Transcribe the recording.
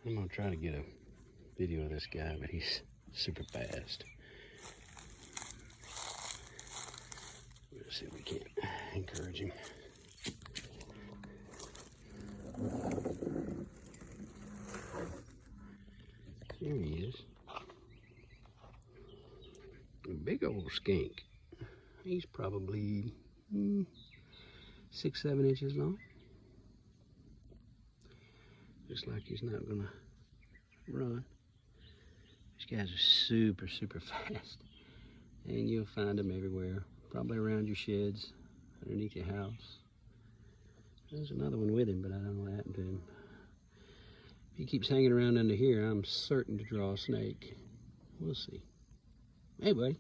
I'm gonna try to get a video of this guy, but he's super fast. Let's see if we can't encourage him. There he is. A big old skink. He's probably 6-7 inches long. Looks like he's not gonna run. These guys are super, super fast. And you'll find them everywhere. Probably around your sheds, underneath your house. There's another one with him, but I don't know what happened to him. If he keeps hanging around under here, I'm certain to draw a snake. We'll see. Hey, buddy.